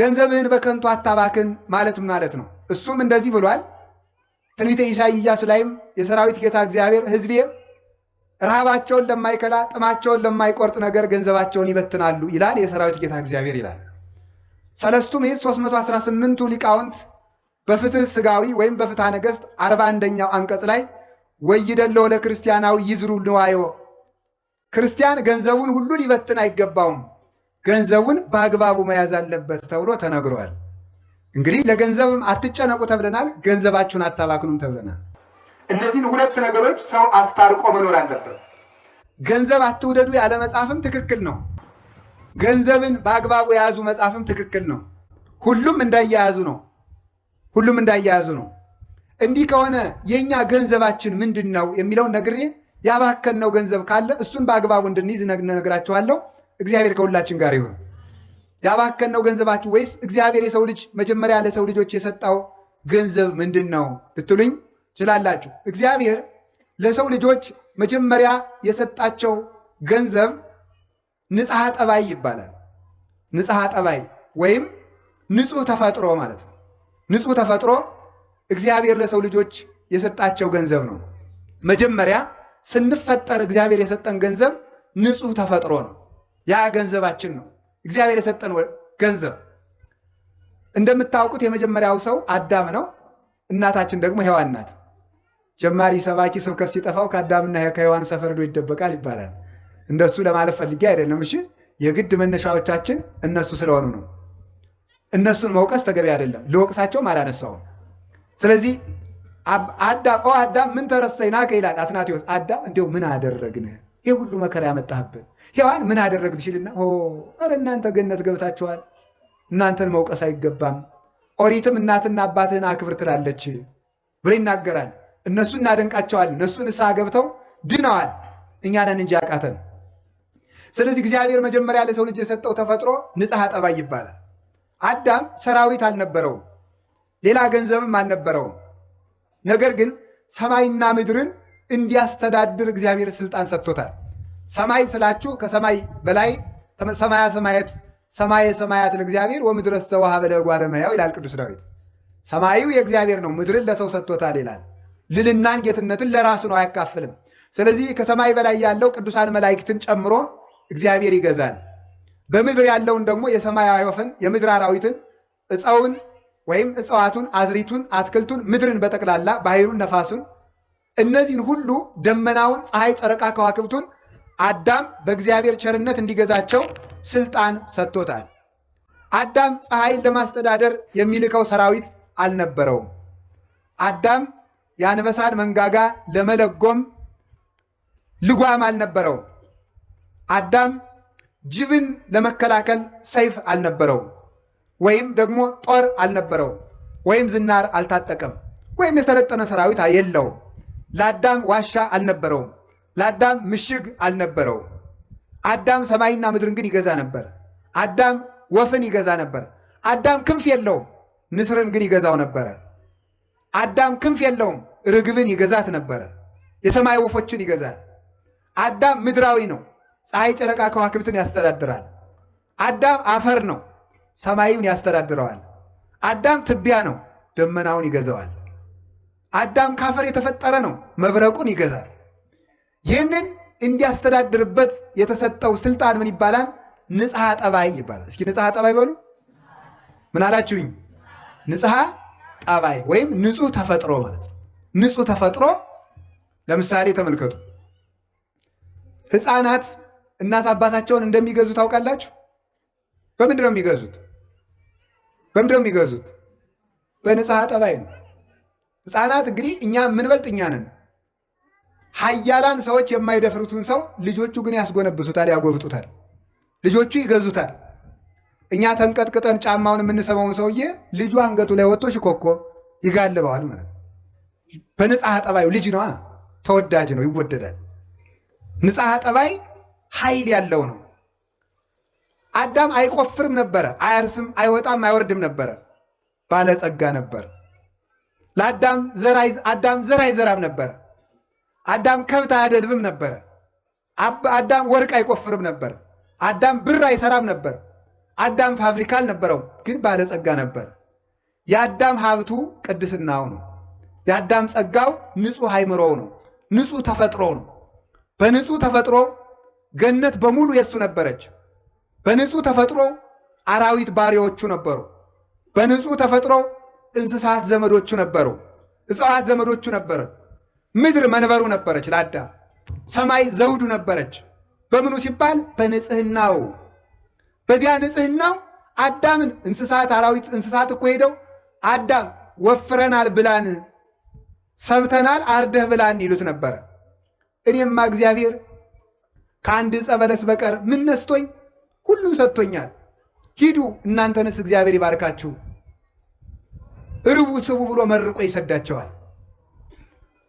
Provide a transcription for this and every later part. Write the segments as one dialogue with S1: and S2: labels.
S1: ገንዘብህን በከንቱ አታባክን ማለት ነው። እሱም እንደዚህ ብሏል። ትንቢተ ኢሳይያስ ላይም የሰራዊት ጌታ እግዚአብሔር ሕዝቤ ረሃባቸውን ለማይከላ ጥማቸውን ለማይቆርጥ ነገር ገንዘባቸውን ይበትናሉ ይላል የሰራዊት ጌታ እግዚአብሔር ይላል። ሰለስቱ ምዕት 318ቱ ሊቃውንት በፍትህ ስጋዊ ወይም በፍትሐ ነገሥት 41ኛው አንቀጽ ላይ ወይደለው ለክርስቲያናዊ ይዝሩ ንዋዮ፣ ክርስቲያን ገንዘቡን ሁሉ ሊበትን አይገባውም፣ ገንዘቡን በአግባቡ መያዝ አለበት ተብሎ ተነግሯል። እንግዲህ ለገንዘብም አትጨነቁ ተብለናል፣ ገንዘባችሁን አታባክኑም ተብለናል። እነዚህን ሁለት ነገሮች ሰው አስታርቆ መኖር አለበት። ገንዘብ አትውደዱ ያለ መጽሐፍም ትክክል ነው። ገንዘብን በአግባቡ የያዙ መጽሐፍም ትክክል ነው። ሁሉም እንዳያያዙ ነው። እንዲህ ከሆነ የእኛ ገንዘባችን ምንድን ነው የሚለውን ነግሬ ያባከነው ገንዘብ ካለ እሱን በአግባቡ እንድንይዝ ነግራችኋለሁ። እግዚአብሔር ከሁላችን ጋር ይሁን። ያባከነው ገንዘባችሁ ወይስ እግዚአብሔር የሰው ልጅ መጀመሪያ ለሰው ልጆች የሰጠው ገንዘብ ምንድን ነው ልትሉኝ ትችላላችሁ። እግዚአብሔር ለሰው ልጆች መጀመሪያ የሰጣቸው ገንዘብ ንጽሐ ጠባይ ይባላል። ንጽሐ ጠባይ ወይም ንጹሕ ተፈጥሮ ማለት ነው። ንጹሕ ተፈጥሮ እግዚአብሔር ለሰው ልጆች የሰጣቸው ገንዘብ ነው። መጀመሪያ ስንፈጠር እግዚአብሔር የሰጠን ገንዘብ ንጹሕ ተፈጥሮ ነው። ያ ገንዘባችን ነው፣ እግዚአብሔር የሰጠን ገንዘብ። እንደምታውቁት የመጀመሪያው ሰው አዳም ነው። እናታችን ደግሞ ሔዋን ናት። ጀማሪ ሰባኪ ስብከት ሲጠፋው ከአዳምና ከሔዋን ሰፈርዶ ይደበቃል ይባላል። እንደሱ ለማለት ፈልጌ አይደለም። እሺ፣ የግድ መነሻዎቻችን እነሱ ስለሆኑ ነው። እነሱን መውቀስ ተገቢ አይደለም። ልወቅሳቸውም አላነሳውም። ስለዚህ አዳም ምን ተረሰይናከ ይላል አትናቴዎስ። አዳም እንዲሁ ምን አደረግን? ይህ ሁሉ መከራ ያመጣህብን። ሔዋን ምን አደረግን ሲልና ኧረ እናንተ ገነት ገብታችኋል፣ እናንተን መውቀስ አይገባም። ኦሪትም እናትና አባትህን አክብር ትላለች ብሎ ይናገራል። እነሱ እናደንቃቸዋል። እነሱ ንስሐ ገብተው ድነዋል። እኛ ነን እንጂ ያቃተን። ስለዚህ እግዚአብሔር መጀመሪያ ለሰው ልጅ የሰጠው ተፈጥሮ ንጽሐ ጠባይ ይባላል። አዳም ሰራዊት አልነበረውም፣ ሌላ ገንዘብም አልነበረውም። ነገር ግን ሰማይና ምድርን እንዲያስተዳድር እግዚአብሔር ስልጣን ሰጥቶታል። ሰማይ ስላችሁ ከሰማይ በላይ ሰማየ ሰማያት ለእግዚአብሔር ወምድረሰ ወሀበ ለእጓለ እመሕያው ይላል ቅዱስ ዳዊት። ሰማዩ የእግዚአብሔር ነው፣ ምድርን ለሰው ሰጥቶታል ይላል። ልልናን ጌትነትን ለራሱ ነው፣ አያካፍልም። ስለዚህ ከሰማይ በላይ ያለው ቅዱሳን መላእክትን ጨምሮ እግዚአብሔር ይገዛል። በምድር ያለውን ደግሞ የሰማያዊ ወፍን፣ የምድር አራዊትን፣ ዕፀውን ወይም እጽዋቱን፣ አዝሪቱን፣ አትክልቱን፣ ምድርን በጠቅላላ ባሕሩን፣ ነፋሱን፣ እነዚህን ሁሉ ደመናውን፣ ፀሐይ፣ ጨረቃ፣ ከዋክብቱን አዳም በእግዚአብሔር ቸርነት እንዲገዛቸው ስልጣን ሰጥቶታል። አዳም ፀሐይን ለማስተዳደር የሚልከው ሰራዊት አልነበረውም። አዳም የአንበሳን መንጋጋ ለመለጎም ልጓም አልነበረውም። አዳም ጅብን ለመከላከል ሰይፍ አልነበረውም፣ ወይም ደግሞ ጦር አልነበረውም፣ ወይም ዝናር አልታጠቀም፣ ወይም የሰለጠነ ሰራዊት የለውም። ለአዳም ዋሻ አልነበረውም። ለአዳም ምሽግ አልነበረውም። አዳም ሰማይና ምድርን ግን ይገዛ ነበር። አዳም ወፍን ይገዛ ነበር። አዳም ክንፍ የለውም፣ ንስርን ግን ይገዛው ነበረ። አዳም ክንፍ የለውም፣ ርግብን ይገዛት ነበረ። የሰማይ ወፎችን ይገዛል። አዳም ምድራዊ ነው፣ ፀሐይ፣ ጨረቃ፣ ከዋክብትን ያስተዳድራል። አዳም አፈር ነው፣ ሰማዩን ያስተዳድረዋል። አዳም ትቢያ ነው፣ ደመናውን ይገዛዋል። አዳም ካፈር የተፈጠረ ነው፣ መብረቁን ይገዛል። ይህንን እንዲያስተዳድርበት የተሰጠው ስልጣን ምን ይባላል? ንጽሐ ጠባይ ይባላል። እስኪ ንጽሐ ጠባይ በሉ። ምን አላችሁኝ? ንጽሐ ጠባይ ወይም ንጹሕ ተፈጥሮ ማለት ነው። ንጹሕ ተፈጥሮ ለምሳሌ ተመልከቱ። ሕፃናት እናት አባታቸውን እንደሚገዙ ታውቃላችሁ? በምንድን ነው የሚገዙት? በንጽሐ ጠባይ ነው። ሕፃናት እንግዲህ እኛ የምንበልጥ እኛ ነን። ኃያላን ሰዎች የማይደፍሩትን ሰው ልጆቹ ግን ያስጎነብሱታል፣ ያጎብጡታል። ልጆቹ ይገዙታል። እኛ ተንቀጥቅጠን ጫማውን የምንሰማውን ሰውዬ ልጁ አንገቱ ላይ ወጥቶ ሽኮኮ ይጋልበዋል ማለት ነው። በንጽሐ ጠባዩ ልጅ ነዋ፣ ተወዳጅ ነው፣ ይወደዳል። ንጽሐ ጠባይ ኃይል ያለው ነው። አዳም አይቆፍርም ነበረ፣ አያርስም፣ አይወጣም፣ አይወርድም ነበረ፣ ባለጸጋ ነበር። ለአዳም ዘር አይዘራም ነበረ። አዳም ከብት አያደልብም ነበረ። አዳም ወርቅ አይቆፍርም ነበር። አዳም ብር አይሰራም ነበር። አዳም ፋብሪካ አልነበረውም፣ ግን ባለጸጋ ነበር። የአዳም ሀብቱ ቅድስናው ነው። የአዳም ጸጋው ንጹሕ አይምሮው ነው። ንጹሕ ተፈጥሮ ነው። በንጹሕ ተፈጥሮ ገነት በሙሉ የእሱ ነበረች። በንጹሕ ተፈጥሮ አራዊት ባሪያዎቹ ነበሩ። በንጹሕ ተፈጥሮ እንስሳት ዘመዶቹ ነበሩ። እጽዋት ዘመዶቹ ነበረ። ምድር መንበሩ ነበረች ለአዳም። ሰማይ ዘውዱ ነበረች። በምኑ ሲባል በንጽህናው። በዚያ ንጽህናው አዳምን እንስሳት አራዊት እንስሳት እኮ ሄደው አዳም ወፍረናል ብላን፣ ሰብተናል አርደህ ብላን ይሉት ነበረ። እኔማ እግዚአብሔር ከአንድ ዕፀ በለስ በቀር ምን ነስቶኝ? ሁሉም ሰጥቶኛል። ሂዱ እናንተንስ እግዚአብሔር ይባርካችሁ፣ እርቡ ስቡ ብሎ መርቆ ይሰዳቸዋል።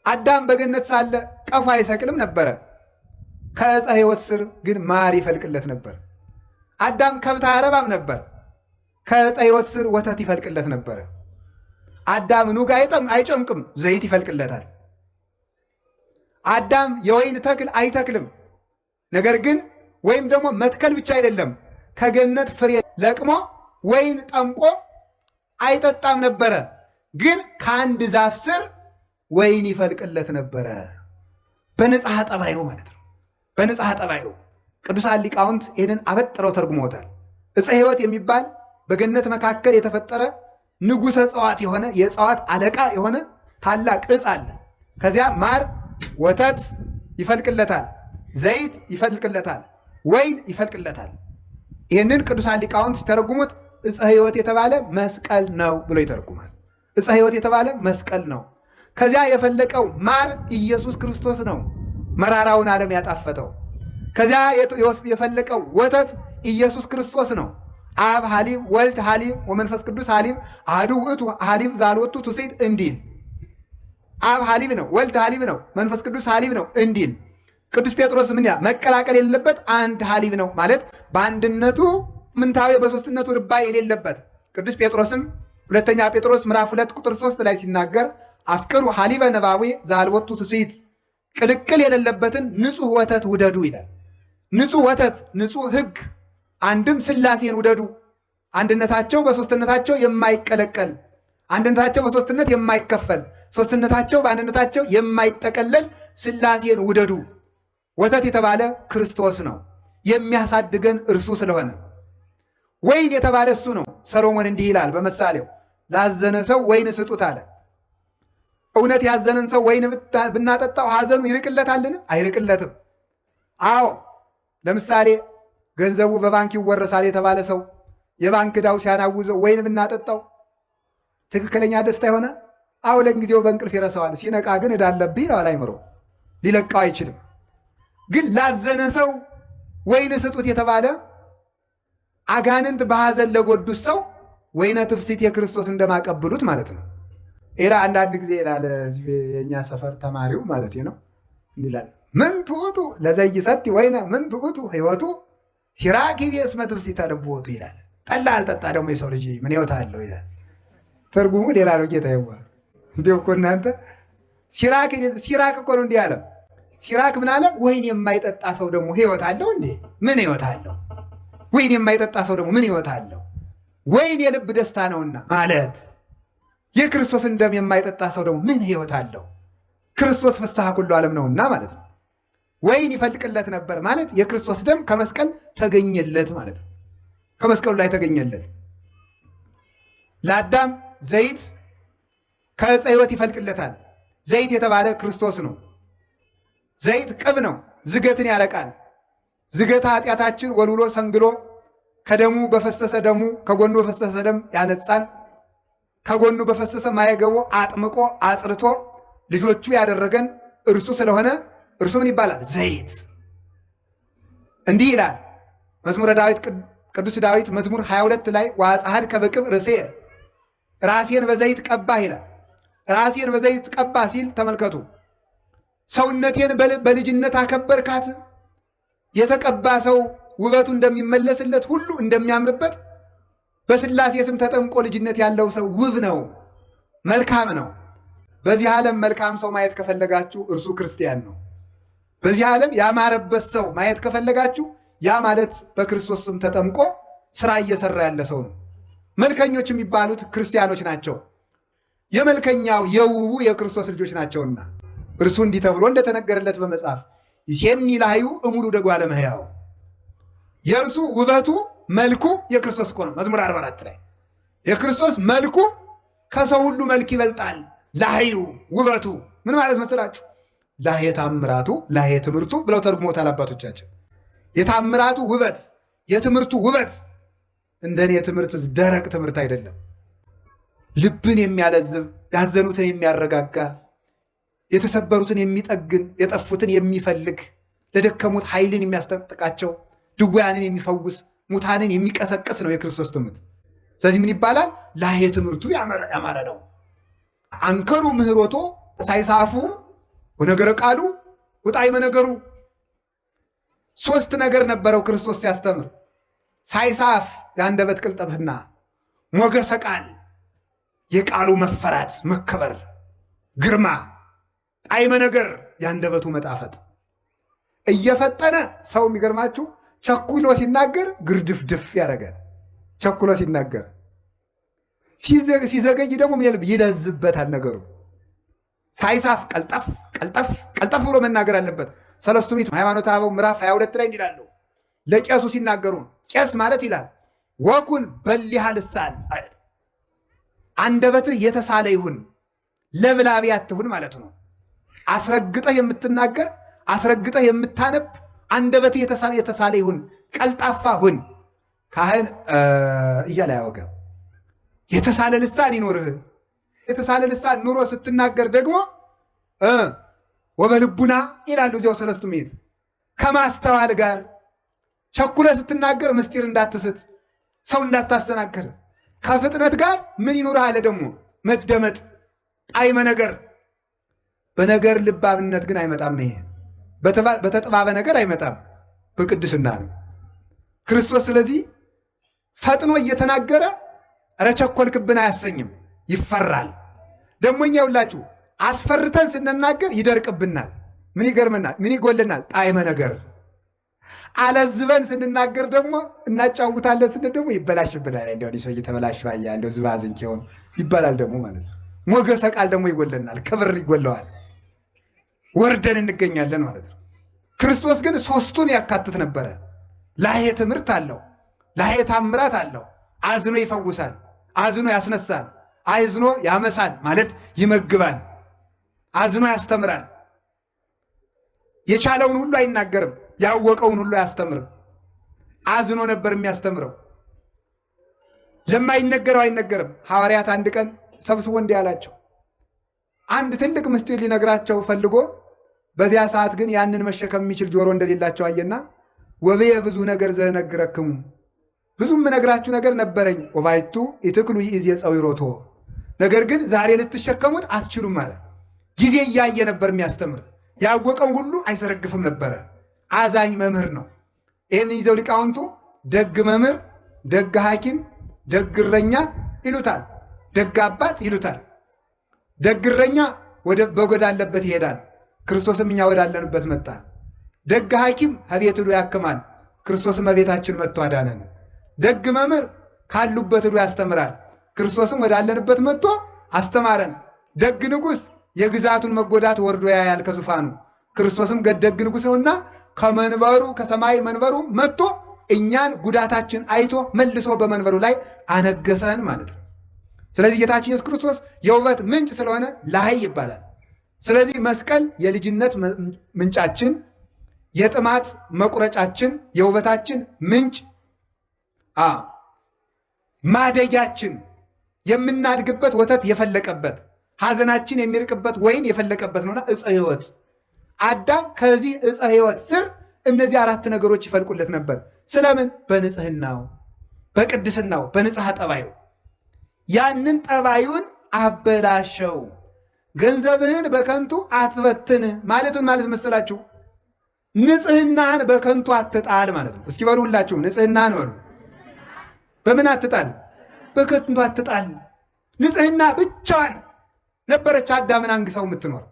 S1: አዳም በገነት ሳለ ቀፎ አይሰቅልም ነበረ። ከዕፀ ሕይወት ስር ግን ማር ይፈልቅለት ነበር። አዳም ከብት አያረባም ነበር። ከዕፀ ሕይወት ስር ወተት ይፈልቅለት ነበረ። አዳም ኑግ አይጨምቅም፣ ዘይት ይፈልቅለታል። አዳም የወይን ተክል አይተክልም። ነገር ግን ወይም ደግሞ መትከል ብቻ አይደለም፣ ከገነት ፍሬ ለቅሞ ወይን ጠምቆ አይጠጣም ነበረ። ግን ከአንድ ዛፍ ስር ወይን ይፈልቅለት ነበረ። በንጽሐ ጠባዩ ማለት ነው። በንጽሐ ጠባዩ ቅዱሳን ሊቃውንት ይህንን አበጥረው ተርጉመውታል። ዕፀ ሕይወት የሚባል በገነት መካከል የተፈጠረ ንጉሠ እጽዋት የሆነ የእጽዋት አለቃ የሆነ ታላቅ ዕፅ አለ። ከዚያ ማር ወተት ይፈልቅለታል፣ ዘይት ይፈልቅለታል፣ ወይን ይፈልቅለታል። ይህንን ቅዱሳን ሊቃውንት ሲተረጉሙት ዕፀ ሕይወት የተባለ መስቀል ነው ብሎ ይተረጉማል። ዕፀ ሕይወት የተባለ መስቀል ነው። ከዚያ የፈለቀው ማር ኢየሱስ ክርስቶስ ነው፣ መራራውን ዓለም ያጣፈጠው። ከዚያ የፈለቀው ወተት ኢየሱስ ክርስቶስ ነው። አብ ሐሊብ ወልድ ሐሊብ ወመንፈስ ቅዱስ ሐሊብ አሐዱ ውእቱ ሐሊብ ዛልወቱ ትውስት እንዲል አብ ሐሊብ ነው፣ ወልድ ሐሊብ ነው፣ መንፈስ ቅዱስ ሐሊብ ነው እንዲል ቅዱስ ጴጥሮስ ምን ያ መቀላቀል የሌለበት አንድ ሐሊብ ነው ማለት በአንድነቱ ምንታዊ በሶስትነቱ ርባይ የሌለበት። ቅዱስ ጴጥሮስም ሁለተኛ ጴጥሮስ ምዕራፍ 2 ቁጥር 3 ላይ ሲናገር አፍቅሩ ሐሊበ ነባዌ ዛልወቱ ትውስት፣ ቅልቅል የሌለበትን ንጹሕ ወተት ውደዱ ይላል። ንጹሕ ወተት፣ ንጹሕ ሕግ፣ አንድም ሥላሴን ውደዱ። አንድነታቸው በሶስትነታቸው የማይቀለቀል፣ አንድነታቸው በሶስትነት የማይከፈል፣ ሶስትነታቸው በአንድነታቸው የማይጠቀለል ሥላሴን ውደዱ። ወተት የተባለ ክርስቶስ ነው፣ የሚያሳድገን እርሱ ስለሆነ። ወይን የተባለ እሱ ነው። ሰሎሞን እንዲህ ይላል በምሳሌው ላዘነ ሰው ወይን ስጡት አለ። እውነት ያዘነን ሰው ወይን ብናጠጣው ሐዘኑ ይርቅለታልን? አይርቅለትም። አዎ ለምሳሌ ገንዘቡ በባንክ ይወረሳል የተባለ ሰው የባንክ ዕዳው ሲያናውዘው ወይን ብናጠጣው ትክክለኛ ደስታ ይሆናል? አዎ ለጊዜው በእንቅልፍ ይረሳዋል። ሲነቃ ግን ዕዳ አለብኝ ይለዋል። አይምሮ ሊለቃው አይችልም። ግን ላዘነ ሰው ወይን ስጡት የተባለ አጋንንት በሐዘን ለጎዱት ሰው ወይነ ትፍስሕት የክርስቶስ እንደማቀብሉት ማለት ነው። ኤራ አንዳንድ ጊዜ ይላል የእኛ ሰፈር ተማሪው ማለት ነው ይላል ምን ትዑቱ ለዘይሰቲ ወይነ ምን ትዑቱ ሕይወቱ ሲራክ እስመ ትፍስሕተ ልቦቱ ይላል። ጠላ አልጠጣ ደግሞ የሰው ልጅ ምን ሕይወት አለው ይላል። ትርጉሙ ሌላ ነው። ጌታ ይዋ እንዲሁ እኮ እናንተ ሲራክ እኮ ነው እንዲህ አለ። ሲራክ ምን አለ? ወይን የማይጠጣ ሰው ደግሞ ሕይወት አለው እንዴ? ምን ሕይወት አለው? ወይን የማይጠጣ ሰው ደግሞ ምን ሕይወት አለው? ወይን የልብ ደስታ ነውና ማለት የክርስቶስን ደም የማይጠጣ ሰው ደግሞ ምን ሕይወት አለው? ክርስቶስ ፍስሐ ኩሉ ዓለም ነውና ማለት ነው። ወይን ይፈልቅለት ነበር ማለት የክርስቶስ ደም ከመስቀል ተገኘለት ማለት ነው። ከመስቀሉ ላይ ተገኘለት። ለአዳም ዘይት ከዕፀ ሕይወት ይፈልቅለታል። ዘይት የተባለ ክርስቶስ ነው። ዘይት ቅብ ነው፣ ዝገትን ያረቃል። ዝገት ኃጢአታችን ወልውሎ ሰንግሎ ከደሙ በፈሰሰ ደሙ ከጎኑ በፈሰሰ ደም ያነጻን፣ ከጎኑ በፈሰሰ ማየገቦ አጥምቆ አጽርቶ ልጆቹ ያደረገን እርሱ ስለሆነ እርሱ ምን ይባላል? ዘይት። እንዲህ ይላል መዝሙረ ዳዊት ቅዱስ ዳዊት መዝሙር 22 ላይ ወአጽሐድከ በቅብ ርእሴየ፣ ራሴን በዘይት ቀባህ ይላል። ራሴን በዘይት ቀባ ሲል ተመልከቱ። ሰውነቴን በልጅነት አከበርካት። የተቀባ ሰው ውበቱ እንደሚመለስለት ሁሉ እንደሚያምርበት በሥላሴ ስም ተጠምቆ ልጅነት ያለው ሰው ውብ ነው፣ መልካም ነው። በዚህ ዓለም መልካም ሰው ማየት ከፈለጋችሁ እርሱ ክርስቲያን ነው። በዚህ ዓለም ያማረበት ሰው ማየት ከፈለጋችሁ ያ ማለት በክርስቶስ ስም ተጠምቆ ስራ እየሰራ ያለ ሰው ነው። መልከኞች የሚባሉት ክርስቲያኖች ናቸው። የመልከኛው የውቡ የክርስቶስ ልጆች ናቸውና እርሱ እንዲህ ተብሎ እንደተነገረለት በመጽሐፍ ይሴኒ ላህዩ እሙሉ ደጓለ እመሕያው የእርሱ ውበቱ መልኩ የክርስቶስ እኮ ነው። መዝሙር 44 ላይ የክርስቶስ መልኩ ከሰው ሁሉ መልክ ይበልጣል። ላህዩ ውበቱ ምን ማለት መሰላችሁ? ላህየ ታምራቱ ላህየ ትምህርቱ ብለው ተርጉሞታል አባቶቻችን። የታምራቱ ውበት የትምህርቱ ውበት እንደኔ የትምህርት ደረቅ ትምህርት አይደለም። ልብን የሚያለዝብ ያዘኑትን የሚያረጋጋ የተሰበሩትን የሚጠግን የጠፉትን የሚፈልግ ለደከሙት ኃይልን የሚያስጠጥቃቸው ድውያንን የሚፈውስ ሙታንን የሚቀሰቅስ ነው የክርስቶስ ትምህርት። ስለዚህ ምን ይባላል? ላህየ ትምህርቱ ያማረ ነው። አንከሩ ምህሮቶ ሳይሳፉ ወነገረ ቃሉ ወጣዕመ ነገሩ። ሶስት ነገር ነበረው ክርስቶስ ሲያስተምር፣ ሳይሳፍ የአንደበት ቅልጥፍና፣ ሞገሰ ቃል የቃሉ መፈራት መከበር ግርማ፣ ጣዕመ ነገር የአንደበቱ መጣፈጥ። እየፈጠነ ሰው የሚገርማችሁ ቸኩሎ ሲናገር ግርድፍድፍ ያደርጋል። ቸኩሎ ሲናገር ሲዘገይ ደግሞ ይለዝበታል ነገሩ። ሳይሳፍ ቀልጠፍ ቀልጠፍ ቀልጠፍ ብሎ መናገር አለበት። ሰለስቱ ምዕት ሃይማኖተ አበው ምዕራፍ 22 ላይ እንዲላሉ ለቄሱ ሲናገሩ ቄስ ማለት ይላል ወኩን በሊሃ ልሳን አንደበትህ የተሳለ ይሁን ለብላቢ አትሁን ማለት ነው። አስረግጠህ የምትናገር አስረግጠህ የምታነብ አንደበትህ የተሳለ ይሁን፣ ቀልጣፋ ሁን። ካህን እያለ ያወገብ የተሳለ ልሳን ይኖርህ። የተሳለ ልሳን ኑሮ ስትናገር ደግሞ ወበልቡና ይላሉ እዚያው ሰለስቱ ምዕት ከማስተዋል ጋር ቸኩለ ስትናገር ምስጢር እንዳትስት ሰው እንዳታሰናክር ከፍጥነት ጋር ምን ይኖርህ አለ ደግሞ መደመጥ ጣዕመ ነገር። በነገር ልባብነት ግን አይመጣም። ይሄ በተጥባበ ነገር አይመጣም፣ በቅድስና ነው ክርስቶስ። ስለዚህ ፈጥኖ እየተናገረ ኧረ ቸኮልክብን አያሰኝም፣ ይፈራል። ደግሞ እኛ ሁላችሁ አስፈርተን ስንናገር ይደርቅብናል። ምን ይገርመናል? ምን ይጎልናል? ጣዕመ ነገር። አለዝበን ስንናገር ደግሞ እናጫውታለን ስንል ደግሞ ይበላሽብናል። እንዲያው ሰው እየተበላሽ ባያ እንደው ዝባዝንኪ ሆኖ ይባላል ደግሞ ማለት ነው። ሞገሰ ቃል ደግሞ ይጎለናል፣ ክብር ይጎለዋል፣ ወርደን እንገኛለን ማለት ነው። ክርስቶስ ግን ሶስቱን ያካትት ነበረ። ላህየ ትምህርት አለው፣ ላህየ ታምራት አለው። አዝኖ ይፈውሳል፣ አዝኖ ያስነሳል፣ አዝኖ ያመሳል ማለት ይመግባል፣ አዝኖ ያስተምራል። የቻለውን ሁሉ አይናገርም፣ ያወቀውን ሁሉ አያስተምርም። አዝኖ ነበር የሚያስተምረው። ለማይነገረው አይነገርም። ሐዋርያት አንድ ቀን ሰብስቦ እንዲህ አላቸው። አንድ ትልቅ ምስጢር ሊነግራቸው ፈልጎ በዚያ ሰዓት ግን ያንን መሸከም የሚችል ጆሮ እንደሌላቸው አየና ወብየ ብዙ ነገር ዘነግረክሙ ብዙ የምነግራችሁ ነገር ነበረኝ ወባይቱ ኢትክሉ ይእዜ ጸዊሮቶ ነገር ግን ዛሬ ልትሸከሙት አትችሉም አለ። ጊዜ እያየ ነበር የሚያስተምር። ያወቀው ሁሉ አይዘረግፍም ነበረ። አዛኝ መምህር ነው። ይህን ይዘው ሊቃውንቱ ደግ መምህር፣ ደግ ሐኪም፣ ደግ እረኛ ይሉታል። ደግ አባት ይሉታል። ደግ እረኛ በጎዳለበት ይሄዳል። ክርስቶስም እኛ ወዳለንበት መጣ። ደግ ሐኪም ከቤት ሄዶ ያክማል። ክርስቶስም በቤታችን መጥቶ አዳነን። ደግ መምህር ካሉበት ሄዶ ያስተምራል። ክርስቶስም ወዳለንበት መጥቶ አስተማረን። ደግ ንጉሥ የግዛቱን መጎዳት ወርዶ ያያል ከዙፋኑ። ክርስቶስም ደግ ንጉሥ ነውና ከመንበሩ ከሰማይ መንበሩ መጥቶ እኛን ጉዳታችን አይቶ መልሶ በመንበሩ ላይ አነገሰን ማለት ነው። ስለዚህ ጌታችን ኢየሱስ ክርስቶስ የውበት ምንጭ ስለሆነ ላህይ ይባላል። ስለዚህ መስቀል የልጅነት ምንጫችን፣ የጥማት መቁረጫችን፣ የውበታችን ምንጭ፣ ማደጊያችን፣ የምናድግበት ወተት የፈለቀበት ሐዘናችን የሚርቅበት ወይን የፈለቀበት ነውና ዕፀ ሕይወት። አዳም ከዚህ ዕፀ ሕይወት ስር እነዚህ አራት ነገሮች ይፈልቁለት ነበር። ስለምን? በንጽህናው፣ በቅድስናው፣ በንጽሐ ጠባዩ። ያንን ጠባዩን አበላሸው። ገንዘብህን በከንቱ አትበትን ማለቱን ማለት መሰላችሁ? ንጽህናህን በከንቱ አትጣል ማለት ነው። እስኪ በሉ ሁላችሁ ንጽህናህን በሉ። በምን አትጣል? በከንቱ አትጣል። ንጽህና ብቻዋን ነበረች አዳምን አንግሳው የምትኖር።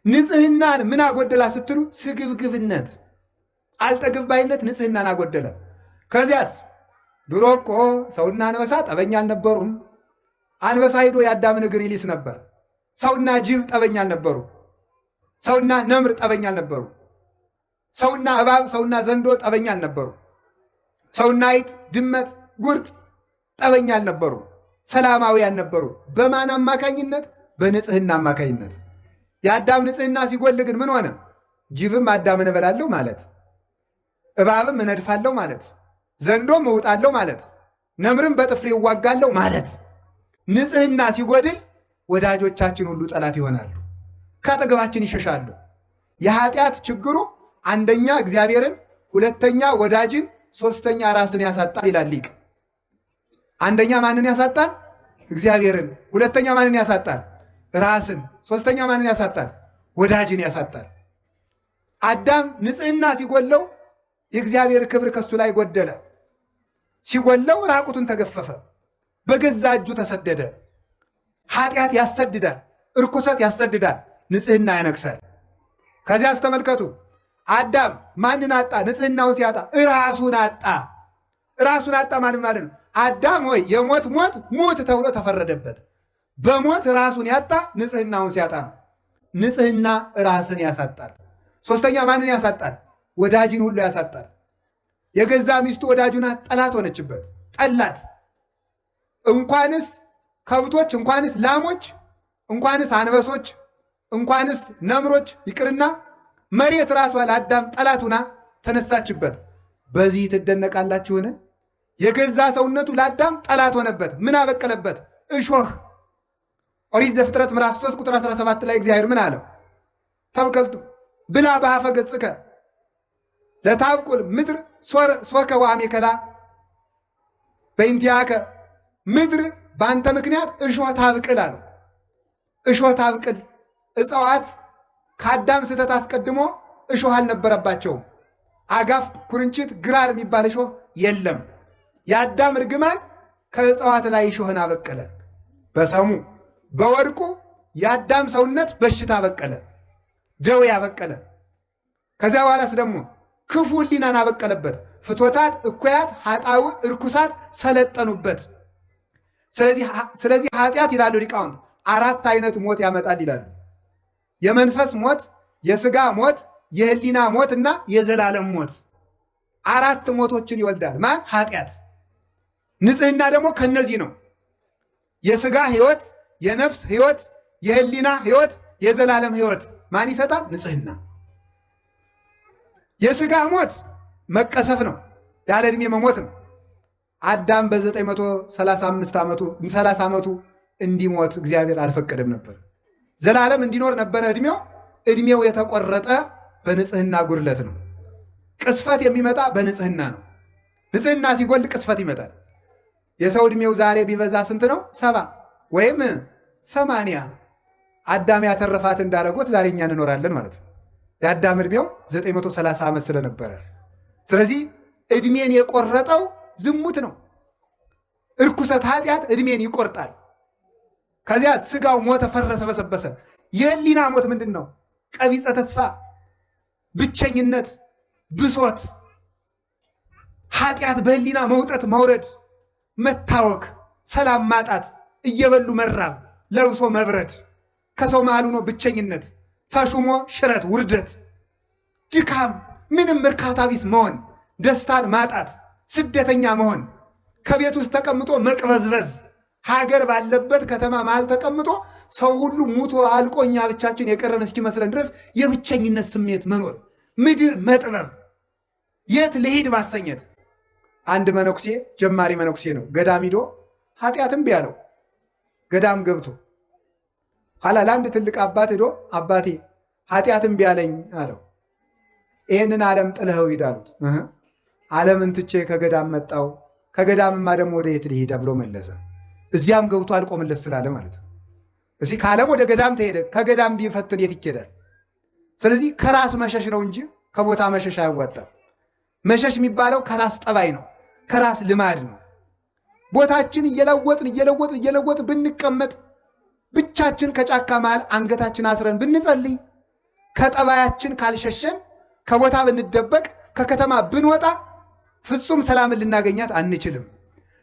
S1: ንጽህናን ምን አጎደላ ስትሉ፣ ስግብግብነት፣ አልጠግብ ባይነት ንጽህናን አጎደለ። ከዚያስ ድሮ እኮ ሰውና አንበሳ ጠበኛ አልነበሩም። አንበሳ ሂዶ የአዳምን እግር ይሊስ ነበር። ሰውና ጅብ ጠበኛ አልነበሩ። ሰውና ነምር ጠበኛ አልነበሩ። ሰውና እባብ፣ ሰውና ዘንዶ ጠበኛ አልነበሩ። ሰውና አይጥ፣ ድመት፣ ጉርጥ ጠበኛ አልነበሩ። ሰላማውያን ነበሩ። በማን አማካኝነት? በንጽህና አማካኝነት። የአዳም ንጽህና ሲጎል ግን ምን ሆነ? ጅብም አዳምን እበላለሁ ማለት፣ እባብም እነድፋለሁ ማለት፣ ዘንዶም እውጣለሁ ማለት፣ ነምርም በጥፍሬ እዋጋለሁ ማለት። ንጽህና ሲጎድል ወዳጆቻችን ሁሉ ጠላት ይሆናሉ፣ ከአጠገባችን ይሸሻሉ። የኃጢአት ችግሩ አንደኛ እግዚአብሔርን፣ ሁለተኛ ወዳጅን፣ ሶስተኛ ራስን ያሳጣል ይላል ሊቅ። አንደኛ ማንን ያሳጣል? እግዚአብሔርን። ሁለተኛ ማንን ያሳጣል? ራስን። ሶስተኛ ማንን ያሳጣል? ወዳጅን ያሳጣል። አዳም ንጽህና ሲጎለው የእግዚአብሔር ክብር ከሱ ላይ ጎደለ። ሲጎለው ራቁቱን ተገፈፈ፣ በገዛ እጁ ተሰደደ። ኃጢአት ያሰድዳል፣ እርኩሰት ያሰድዳል፣ ንጽህና ያነግሳል። ከዚያ አስተመልከቱ፣ አዳም ማንን አጣ? ንጽህናውን ሲያጣ ራሱን አጣ። ራሱን አጣ ማለት ነው። አዳም ሆይ የሞት ሞት ሙት ተብሎ ተፈረደበት። በሞት ራሱን ያጣ ንጽህናውን ሲያጣ ነው። ንጽህና ራስን ያሳጣል። ሶስተኛ ማንን ያሳጣል? ወዳጅን ሁሉ ያሳጣል። የገዛ ሚስቱ ወዳጁና ጠላት ሆነችበት፣ ጠላት። እንኳንስ ከብቶች፣ እንኳንስ ላሞች፣ እንኳንስ አንበሶች፣ እንኳንስ ነምሮች ይቅርና መሬት ራሷ ለአዳም ጠላት ሆና ተነሳችበት። በዚህ ትደነቃላችሁን? የገዛ ሰውነቱ ለአዳም ጠላት ሆነበት። ምን አበቀለበት? እሾህ። ኦሪት ዘፍጥረት ምዕራፍ 3 ቁጥር 17 ላይ እግዚአብሔር ምን አለው? ተብቀልቱ ብላ በአፈ ገጽከ ለታብቁል ምድር ሶከ ወአሜከላ በእንቲአከ፣ ምድር በአንተ ምክንያት እሾህ ታብቅል አለው። እሾህ ታብቅል። እጽዋት ከአዳም ስህተት አስቀድሞ እሾህ አልነበረባቸውም። አጋፍ፣ ኩርንችት፣ ግራር የሚባል እሾህ የለም። የአዳም እርግማን ከእጽዋት ላይ እሾህን አበቀለ። በሰሙ በወድቁ የአዳም ሰውነት በሽታ አበቀለ፣ ደዌ አበቀለ። ከዚያ በኋላስ ደግሞ ክፉ ሕሊናን አበቀለበት። ፍቶታት፣ እኩያት፣ ኃጣው፣ እርኩሳት ሰለጠኑበት። ስለዚህ ኃጢአት ይላሉ ሊቃውንት 4 አይነት ሞት ያመጣል ይላሉ። የመንፈስ ሞት፣ የሥጋ ሞት፣ የሕሊና ሞት እና የዘላለም ሞት። 4 ሞቶችን ይወልዳል። ማን? ኃጢአት። ንጽህና ደግሞ ከነዚህ ነው። የሥጋ ሕይወት፣ የነፍስ ሕይወት፣ የሕሊና ሕይወት፣ የዘላለም ሕይወት ማን ይሰጣል? ንጽህና። የሥጋ ሞት መቀሰፍ ነው፣ ያለ ዕድሜ መሞት ነው። አዳም በ935 ዓመቱ 30 ዓመቱ እንዲሞት እግዚአብሔር አልፈቀደም ነበር። ዘላለም እንዲኖር ነበረ ዕድሜው። ዕድሜው የተቆረጠ በንጽህና ጉድለት ነው። ቅስፈት የሚመጣ በንጽህና ነው። ንጽህና ሲጎል ቅስፈት ይመጣል። የሰው ዕድሜው ዛሬ ቢበዛ ስንት ነው? 70 ወይም 80። አዳም ያተረፋት እንዳደረጎት ዛሬ እኛ እንኖራለን ማለት ነው። የአዳም ዕድሜው 930 ዓመት ስለነበረ፣ ስለዚህ ዕድሜን የቆረጠው ዝሙት ነው። እርኩሰት፣ ኃጢአት ዕድሜን ይቆርጣል። ከዚያ ስጋው ሞተ፣ ፈረሰ፣ በሰበሰ። የሕሊና ሞት ምንድን ነው? ቀቢጸ ተስፋ፣ ብቸኝነት፣ ብሶት፣ ኃጢአት በሕሊና መውጠት፣ መውረድ፣ መታወክ፣ ሰላም ማጣት፣ እየበሉ መራብ፣ ለብሶ መብረድ፣ ከሰው መሃል ሆኖ ብቸኝነት፣ ተሹሞ ሽረት፣ ውርደት፣ ድካም፣ ምንም እርካታ ቢስ መሆን፣ ደስታን ማጣት፣ ስደተኛ መሆን፣ ከቤት ውስጥ ተቀምጦ መቅበዝበዝ፣ ሀገር ባለበት ከተማ መሃል ተቀምጦ ሰው ሁሉ ሙቶ አልቆ እኛ ብቻችን የቀረን እስኪመስለን ድረስ የብቸኝነት ስሜት መኖር፣ ምድር መጥበብ፣ የት ልሂድ ማሰኘት። አንድ መነኩሴ ጀማሪ መነኩሴ ነው። ገዳም ሂዶ ኃጢአትም ቢያለው ገዳም ገብቶ ኋላ ለአንድ ትልቅ አባት ሂዶ አባቴ ኃጢአትም ቢያለኝ አለው። ይህንን ዓለም ጥለኸው ሂድ አሉት። ዓለምን ትቼ ከገዳም መጣው፣ ከገዳምማ ደግሞ ወደ የት ልሂድ ብሎ መለሰ። እዚያም ገብቶ አልቆምለት ስላለ ማለት ነው። እዚህ ከዓለም ወደ ገዳም ተሄደ፣ ከገዳም ቢፈትን የት ይኬዳል? ስለዚህ ከራስ መሸሽ ነው እንጂ ከቦታ መሸሽ አያዋጣም። መሸሽ የሚባለው ከራስ ጠባይ ነው፣ ከራስ ልማድ ነው። ቦታችን እየለወጥን ብንቀመጥ፣ ብቻችን ከጫካ መሃል አንገታችን አስረን ብንጸልይ፣ ከጠባያችን ካልሸሸን፣ ከቦታ ብንደበቅ፣ ከከተማ ብንወጣ ፍጹም ሰላምን ልናገኛት አንችልም።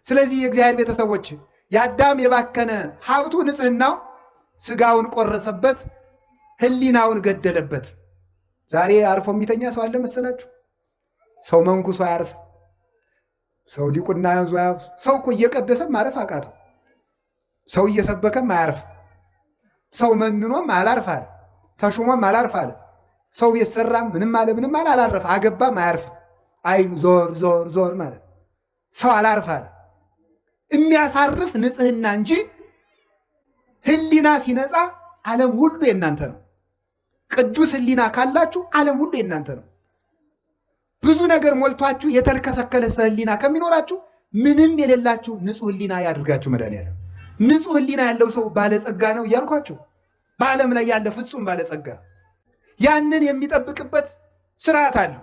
S1: ስለዚህ የእግዚአብሔር ቤተሰቦች የአዳም የባከነ ሀብቱ ንጽህናው ስጋውን ቆረሰበት፣ ህሊናውን ገደለበት። ዛሬ አርፎ የሚተኛ ሰው አለ መሰላችሁ? ሰው መንኩሶ አያርፍ፣ ሰው ዲቁና ያዙ አያርፍ። ሰው እኮ እየቀደሰም ማረፍ አቃተው። ሰው እየሰበከም አያርፍ። ሰው መንኖም አላርፍ አለ፣ ተሹሞም አላርፍ አለ። ሰው ቤት ሰራም ምንም አለ ምንም አለ አላረፍ፣ አገባም አያርፍ። አይኑ ዞር ዞር ዞር ማለት ሰው አላርፍ አለ። የሚያሳርፍ ንጽህና እንጂ ህሊና ሲነጻ ዓለም ሁሉ የእናንተ ነው። ቅዱስ ህሊና ካላችሁ ዓለም ሁሉ የእናንተ ነው። ብዙ ነገር ሞልቷችሁ የተልከሰከሰ ህሊና ከሚኖራችሁ ምንም የሌላችሁ ንጹህ ህሊና ያድርጋችሁ መድኃኒዓለም። ንጹህ ህሊና ያለው ሰው ባለጸጋ ነው እያልኳችሁ፣ በዓለም ላይ ያለ ፍጹም ባለጸጋ ያንን የሚጠብቅበት ስርዓት አለው።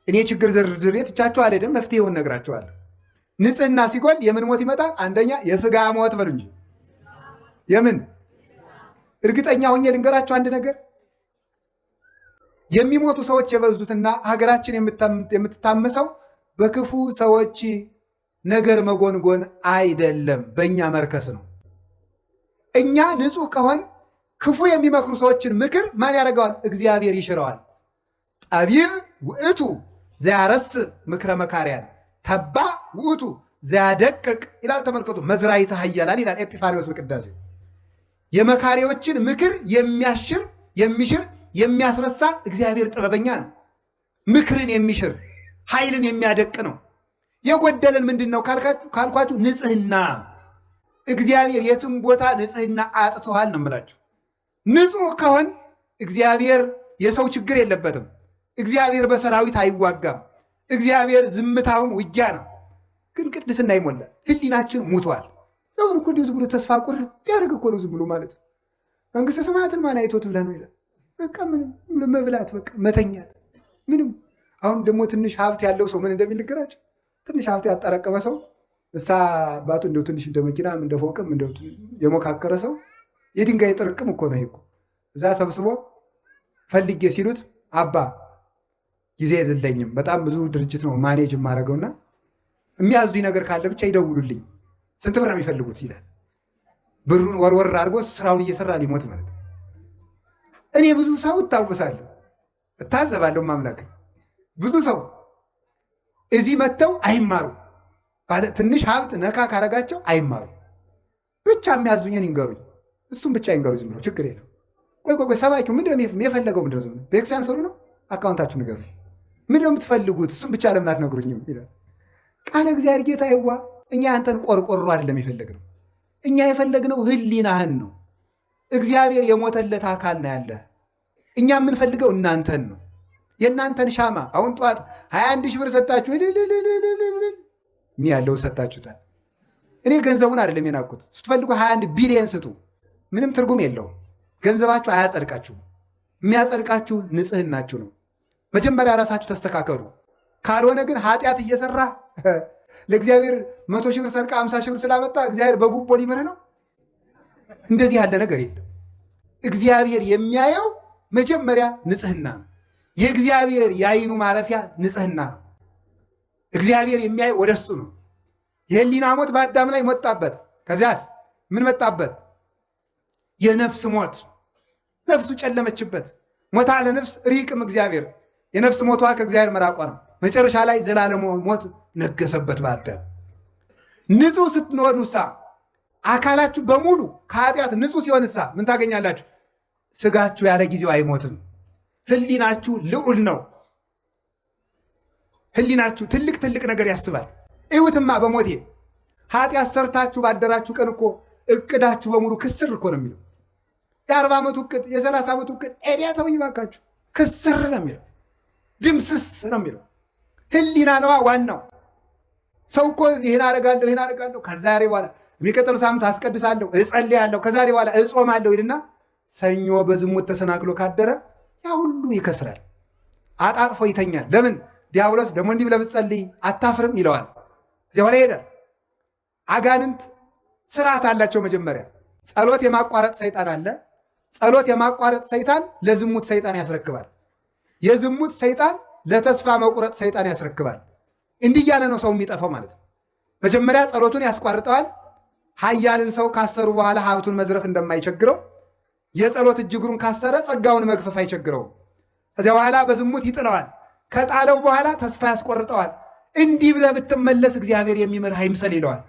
S1: እኔ ችግር ዝርዝር ትቻችሁ አልሄድም፣ መፍትሄውን ነግራችኋለሁ። ንጽህና ሲጎል የምን ሞት ይመጣል? አንደኛ የስጋ ሞት በሉ እንጂ የምን እርግጠኛ ሆኜ ልንገራችሁ አንድ ነገር፣ የሚሞቱ ሰዎች የበዙትና ሀገራችን የምትታመሰው በክፉ ሰዎች ነገር መጎንጎን አይደለም፣ በእኛ መርከስ ነው። እኛ ንጹህ ከሆን ክፉ የሚመክሩ ሰዎችን ምክር ማን ያደርገዋል? እግዚአብሔር ይሽረዋል። ጠቢብ ውእቱ ዘያረስ ምክረ መካሪያን ተባ ውእቱ ዘያደቅቅ ይላል። ተመልከቱ፣ መዝራዕተ ኃያላን ይላል ኤጲፋንዮስ በቅዳሴው። የመካሪዎችን ምክር የሚያሽር የሚሽር የሚያስረሳ እግዚአብሔር ጥበበኛ ነው። ምክርን የሚሽር ኃይልን የሚያደቅ ነው። የጎደለን ምንድን ነው ካልኳችሁ ንጽህና። እግዚአብሔር የትም ቦታ ንጽህና አጥቶሃል ነው የምላችሁ። ንጹህ ከሆን እግዚአብሔር የሰው ችግር የለበትም። እግዚአብሔር በሰራዊት አይዋጋም። እግዚአብሔር ዝምታውም ውጊያ ነው። ግን ቅድስና ይሞላል። ህሊናችን ሙቷል። አሁን እኮ ዝም ብሎ ተስፋ ቁርጥ ያደርግ እኮ ነው ዝም ብሎ ማለት ነው። መንግስተ ሰማያትን ማን አይቶት ብለህ ነው ይላል። በቃ ምንም መብላት፣ በቃ መተኛት፣ ምንም። አሁን ደግሞ ትንሽ ሀብት ያለው ሰው ምን እንደሚል ንገራቸው። ትንሽ ሀብት ያጠራቀመ ሰው እሳ አባቱ እንደው ትንሽ እንደ መኪናም እንደ ፎቅም እንደው የሞካከረ ሰው የድንጋይ ጥርቅም እኮ ነው እኮ። እዛ ሰብስቦ ፈልጌ ሲሉት አባ ጊዜ የለኝም፣ በጣም ብዙ ድርጅት ነው ማኔጅ የማደርገውና የሚያዙኝ ነገር ካለ ብቻ ይደውሉልኝ፣ ስንት ብር ነው የሚፈልጉት ይላል። ብሩን ወርወር አድርጎ ስራውን እየሰራ ሊሞት ማለት ነው። እኔ ብዙ ሰው እታወሳለሁ፣ እታዘባለሁ። ማምላክ ብዙ ሰው እዚህ መጥተው አይማሩ፣ ትንሽ ሀብት ነካ ካረጋቸው አይማሩ። ብቻ የሚያዙኝን ይንገሩኝ፣ እሱም ብቻ ይንገሩ፣ ዝም ብሎ ችግር የለም። ቆይ ሰባኪው ምንድነው የፈለገው? ምንድነው ዝም ቤተክርስቲያን ስሩ ነው? አካውንታችሁ ንገሩ፣ ምንድነው የምትፈልጉት? እሱም ብቻ ለምን አትነግሩኝም ይላል። ቃለ እግዚአብሔር ጌታ ይዋ እኛ አንተን ቆርቆሮ አይደለም የፈለግነው፣ እኛ የፈለግነው ህሊናህን ነው። እግዚአብሔር የሞተለት አካል ነው ያለ። እኛ የምንፈልገው እናንተን ነው፣ የእናንተን ሻማ። አሁን ጠዋት 21 ሺህ ብር ሰጣችሁ እኔ ያለውን ሰጣችሁታል። እኔ ገንዘቡን አይደለም የናኩት። ስትፈልጉ 21 ቢሊየን ስጡ፣ ምንም ትርጉም የለውም። ገንዘባችሁ አያጸድቃችሁም። የሚያጸድቃችሁ ንጽህናችሁ ነው። መጀመሪያ ራሳችሁ ተስተካከሉ። ካልሆነ ግን ኃጢአት እየሰራ ለእግዚአብሔር 100 ሺህ ብር ሰርቃ 50 ሺህ ብር ስላመጣ እግዚአብሔር በጉቦ ሊምርህ ነው። እንደዚህ ያለ ነገር የለም። እግዚአብሔር የሚያየው መጀመሪያ ንጽህና ነው። የእግዚአብሔር የዓይኑ ማረፊያ ንጽህና ነው። እግዚአብሔር የሚያየው ወደ እሱ ነው። የህሊና ሞት በአዳም ላይ መጣበት። ከዚያስ ምን መጣበት? የነፍስ ሞት። ነፍሱ ጨለመችበት። ሞታ ለነፍስ ሪቅም እግዚአብሔር። የነፍስ ሞቷ ከእግዚአብሔር መራቋ ነው። መጨረሻ ላይ ዘላለም ሞት ነገሰበት በአዳም። ንጹህ ስትሆኑሳ አካላችሁ በሙሉ ከኃጢአት ንጹህ ሲሆንሳ ምን ታገኛላችሁ? ስጋችሁ ያለ ጊዜው አይሞትም። ህሊናችሁ ልዑል ነው። ህሊናችሁ ትልቅ ነገር ያስባል። እዩትማ በሞቴ ኃጢአት ሰርታችሁ ባደራችሁ ቀን እኮ እቅዳችሁ በሙሉ ክስር እኮ ነው የሚለው። የ40 ዓመቱ እቅድ የ30 ዓመቱ እቅድ ኤዲያ ተውኝ ባካችሁ፣ ክስር ነው የሚለው፣ ድምስስ ነው የሚለው። ህሊና ነዋ ዋናው። ሰው እኮ ይህን አደርጋለሁ ከዛሬ በኋላ የሚቀጥሉ ሳምንት አስቀድሳለሁ፣ እጸልያለሁ፣ ከዛሬ በኋላ እጾማለሁ ይልና ሰኞ በዝሙት ተሰናክሎ ካደረ ያ ሁሉ ይከስራል፣ አጣጥፎ ይተኛል። ለምን? ዲያብሎስ ደግሞ እንዲህ ብለህ ብትጸልይ አታፍርም ይለዋል። እዚያ ኋላ ሄደ። አጋንንት ስርዓት አላቸው። መጀመሪያ ጸሎት የማቋረጥ ሰይጣን አለ። ጸሎት የማቋረጥ ሰይጣን ለዝሙት ሰይጣን ያስረክባል። የዝሙት ሰይጣን ለተስፋ መቁረጥ ሰይጣን ያስረክባል። እንዲህ እያለ ነው ሰው የሚጠፋው ማለት ነው። መጀመሪያ ጸሎቱን ያስቋርጠዋል። ኃያልን ሰው ካሰሩ በኋላ ሀብቱን መዝረፍ እንደማይቸግረው የጸሎት እጅግሩን ካሰረ ጸጋውን መግፈፍ አይቸግረውም። ከዚያ በኋላ በዝሙት ይጥለዋል። ከጣለው በኋላ ተስፋ ያስቆርጠዋል። እንዲህ ብለህ ብትመለስ እግዚአብሔር የሚምርህ አይምሰል ይለዋል።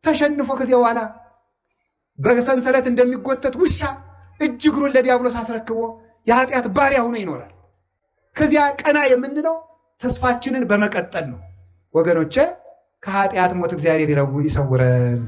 S1: ተሸንፎ ከዚያ በኋላ በሰንሰለት እንደሚጎተት ውሻ እጅግሩን ለዲያብሎስ አስረክቦ የኃጢአት ባሪያ ሆኖ ይኖራል። ከዚያ ቀና የምንለው ተስፋችንን በመቀጠል ነው። ወገኖቼ ከኃጢአት ሞት እግዚአብሔር ይሰውረን።